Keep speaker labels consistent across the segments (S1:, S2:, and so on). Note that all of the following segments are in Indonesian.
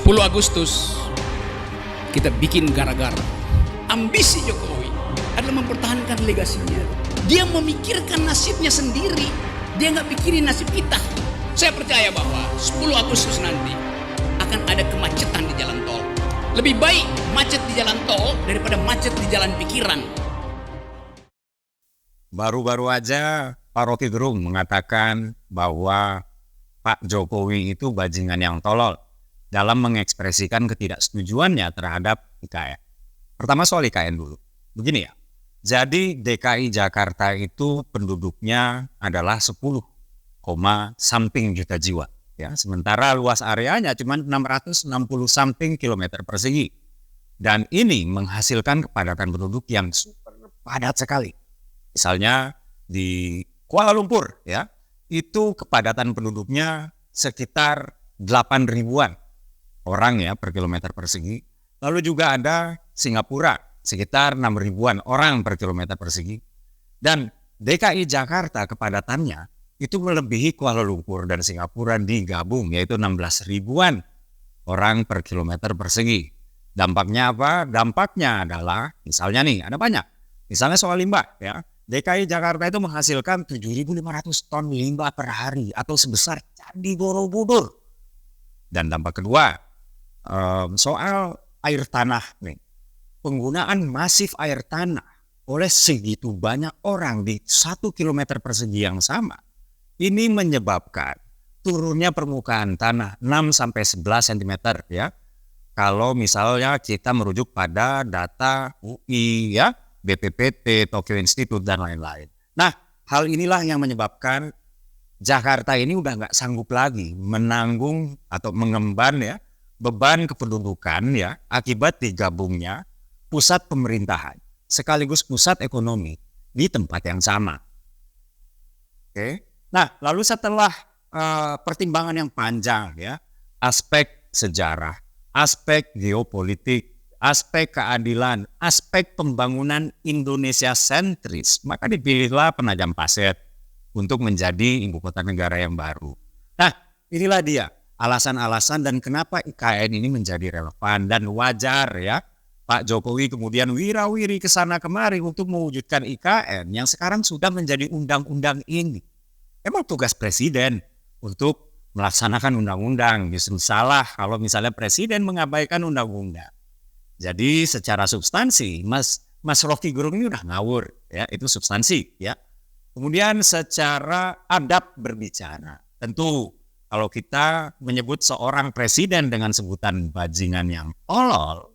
S1: 10 Agustus kita bikin gara-gara. Ambisi Jokowi adalah mempertahankan legasinya. Dia memikirkan nasibnya sendiri. Dia nggak pikirin nasib kita. Saya percaya bahwa 10 Agustus nanti akan ada kemacetan di jalan tol. Lebih baik macet di jalan tol daripada macet di jalan pikiran.
S2: Baru-baru aja Pak Rocky Gerung mengatakan bahwa Pak Jokowi itu bajingan yang tolol dalam mengekspresikan ketidaksetujuannya terhadap IKN. Pertama soal IKN dulu. Begini ya, jadi DKI Jakarta itu penduduknya adalah 10, something juta jiwa. Ya, sementara luas areanya cuma 660 something kilometer persegi. Dan ini menghasilkan kepadatan penduduk yang super padat sekali. Misalnya di Kuala Lumpur ya, itu kepadatan penduduknya sekitar 8 ribuan orang ya per kilometer persegi. Lalu juga ada Singapura sekitar 6 ribuan orang per kilometer persegi. Dan DKI Jakarta kepadatannya itu melebihi Kuala Lumpur dan Singapura digabung, yaitu 16 ribuan orang per kilometer persegi. Dampaknya apa? Dampaknya adalah misalnya nih ada banyak. Misalnya soal limbah ya. DKI Jakarta itu menghasilkan 7.500 ton limbah per hari atau sebesar Candi Borobudur. Dan dampak kedua, soal air tanah nih. Penggunaan masif air tanah oleh segitu banyak orang di 1 kilometer persegi yang sama. Ini menyebabkan turunnya permukaan tanah 6-11 cm ya. Kalau misalnya kita merujuk pada data UI ya, BPPT, Tokyo Institute, dan lain-lain. Nah, hal inilah yang menyebabkan Jakarta ini udah nggak sanggup lagi menanggung atau mengemban ya beban kependudukan ya akibat digabungnya pusat pemerintahan sekaligus pusat ekonomi di tempat yang sama. Oke. Nah, lalu setelah pertimbangan yang panjang ya, aspek sejarah, aspek geopolitik, aspek keadilan, aspek pembangunan Indonesia sentris, maka dipilihlah Penajam Pasir untuk menjadi ibu kota negara yang baru. Nah, inilah dia alasan-alasan dan kenapa IKN ini menjadi relevan dan wajar ya. Pak Jokowi kemudian wirawiri ke sana kemari untuk mewujudkan IKN yang sekarang sudah menjadi undang-undang ini. Emang tugas presiden untuk melaksanakan undang-undang, justru salah kalau misalnya presiden mengabaikan undang-undang. Jadi secara substansi, Mas Rocky Gerung ini udah ngawur, ya itu substansi, ya. Kemudian secara adab berbicara, tentu kalau kita menyebut seorang presiden dengan sebutan bajingan yang tolol,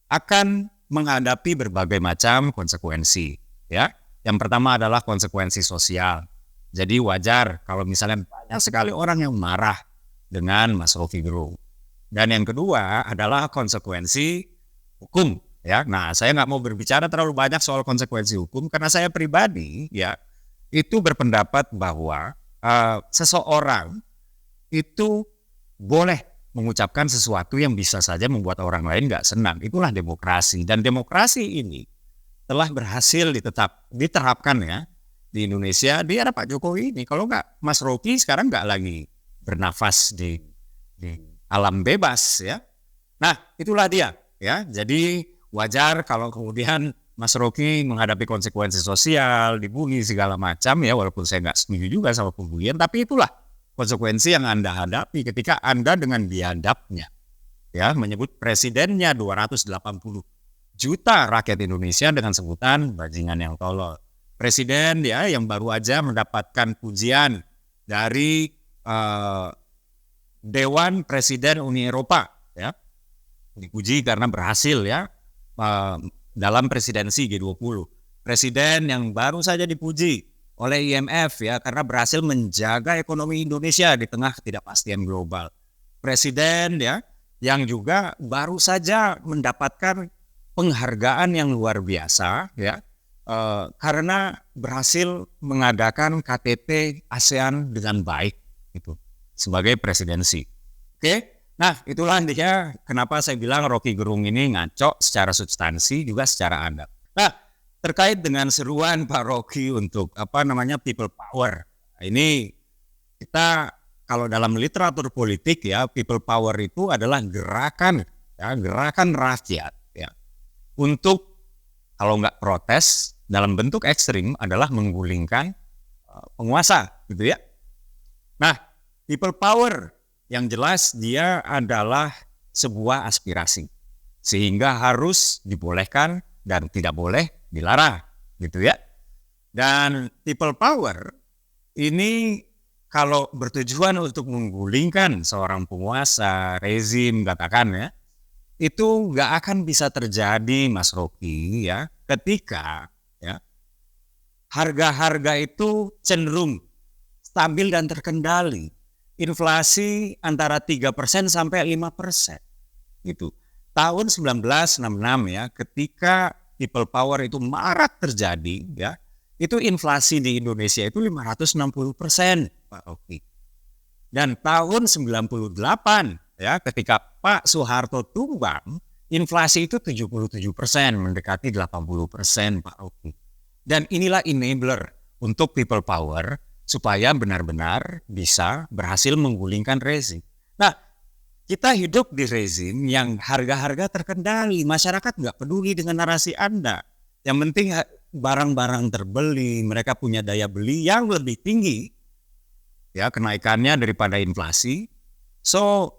S2: akan menghadapi berbagai macam konsekuensi, ya. Yang pertama adalah konsekuensi sosial. Jadi wajar kalau misalnya banyak sekali orang yang marah dengan Mas Rocky Gerung. Dan yang kedua adalah konsekuensi hukum ya. Nah, saya nggak mau berbicara terlalu banyak soal konsekuensi hukum karena saya pribadi ya itu berpendapat bahwa seseorang itu boleh mengucapkan sesuatu yang bisa saja membuat orang lain nggak senang. Itulah demokrasi, dan demokrasi ini telah berhasil diterapkan ya di Indonesia di era Pak Jokowi ini. Kalau nggak, Mas Rocky sekarang nggak lagi bernafas di alam bebas ya. Nah, itulah dia. Ya, jadi wajar kalau kemudian Mas Rocky menghadapi konsekuensi sosial, dibully segala macam ya, walaupun saya nggak setuju juga sama pembulian, tapi itulah konsekuensi yang Anda hadapi ketika Anda dengan biadabnya ya menyebut presidennya 280 juta rakyat Indonesia dengan sebutan bajingan yang tolol. Presiden ya yang baru aja mendapatkan pujian dari Dewan Presiden Uni Eropa ya. Dipuji karena berhasil ya dalam presidensi G20. Presiden yang baru saja dipuji oleh IMF ya karena berhasil menjaga ekonomi Indonesia di tengah ketidakpastian global. Presiden ya yang juga baru saja mendapatkan penghargaan yang luar biasa ya karena berhasil mengadakan KTT ASEAN dengan baik itu sebagai presidensi. Oke? Nah, itulah intinya kenapa saya bilang Rocky Gerung ini ngaco secara substansi juga secara adab. Nah, terkait dengan seruan Pak Rocky untuk people power. Ini kita kalau dalam literatur politik ya, people power itu adalah gerakan rakyat ya untuk kalau nggak protes dalam bentuk ekstrim adalah menggulingkan penguasa gitu ya. Nah, people power yang jelas dia adalah sebuah aspirasi sehingga harus dibolehkan dan tidak boleh dilarang gitu ya. Dan people power ini kalau bertujuan untuk menggulingkan seorang penguasa, rezim katakan ya, itu nggak akan bisa terjadi Mas Rocky ya ketika ya harga-harga itu cenderung stabil dan terkendali. Inflasi antara 3% sampai 5% gitu. Tahun 1966 ya ketika people power itu marak terjadi ya, itu inflasi di Indonesia itu 560%, Pak Rocky. Dan tahun 98 ya ketika Pak Soeharto tumbang, inflasi itu 77%, mendekati 80%, Pak Rocky. Dan inilah enabler untuk people power supaya benar-benar bisa berhasil menggulingkan rezim. Nah, kita hidup di rezim yang harga-harga terkendali, masyarakat nggak peduli dengan narasi Anda. Yang penting barang-barang terbeli, mereka punya daya beli yang lebih tinggi ya kenaikannya daripada inflasi. So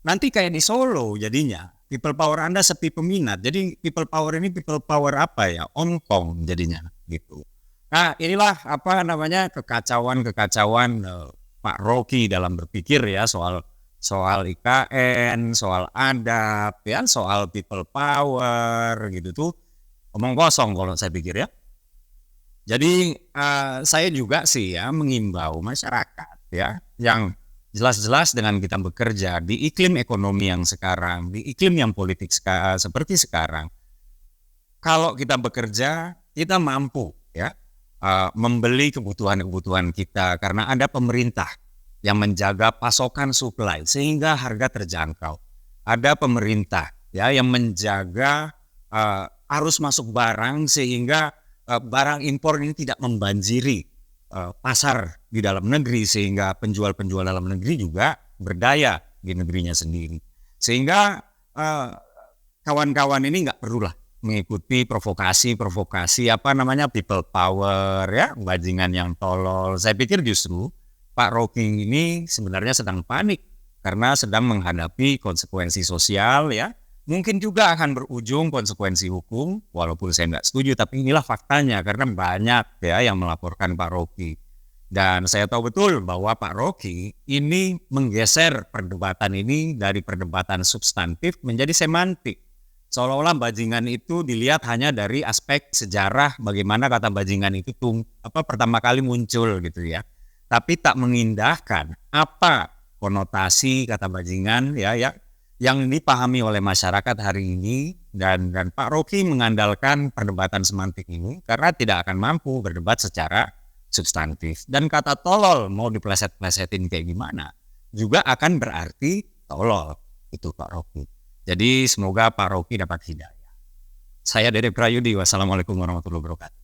S2: nanti kayak di Solo jadinya people power Anda sepi peminat. Jadi people power ini people power apa ya? Ongkong jadinya gitu. Nah, inilah apa namanya kekacauan Pak Rocky dalam berpikir ya soal IKN, soal adab, ya, soal people power gitu tuh omong kosong kalau saya pikir ya. Jadi saya juga sih ya mengimbau masyarakat ya yang jelas-jelas dengan kita bekerja di iklim ekonomi yang sekarang, di iklim yang politik seperti sekarang, kalau kita bekerja kita mampu ya membeli kebutuhan-kebutuhan kita karena ada pemerintah yang menjaga pasokan supply sehingga harga terjangkau. Ada pemerintah ya yang menjaga arus masuk barang sehingga barang impor ini tidak membanjiri pasar di dalam negeri sehingga penjual-penjual dalam negeri juga berdaya di negerinya sendiri. Sehingga kawan-kawan ini nggak perlulah mengikuti provokasi apa namanya people power ya, bajingan yang tolol. Saya pikir justru Pak Rocky ini sebenarnya sedang panik karena sedang menghadapi konsekuensi sosial ya. Mungkin juga akan berujung konsekuensi hukum, walaupun saya nggak setuju, tapi inilah faktanya karena banyak ya yang melaporkan Pak Rocky. Dan saya tahu betul bahwa Pak Rocky ini menggeser perdebatan ini dari perdebatan substantif menjadi semantik. Seolah-olah bajingan itu dilihat hanya dari aspek sejarah bagaimana kata bajingan itu pertama kali muncul gitu ya. Tapi tak mengindahkan apa konotasi kata bajingan ya yang dipahami oleh masyarakat hari ini dan Pak Rocky mengandalkan perdebatan semantik ini karena tidak akan mampu berdebat secara substantif. Dan kata tolol mau dipleset-plesetin kayak gimana juga akan berarti tolol itu Pak Rocky. Jadi semoga Pak Rocky dapat hidayah. Saya Dedek Prayudi, wassalamualaikum warahmatullahi wabarakatuh.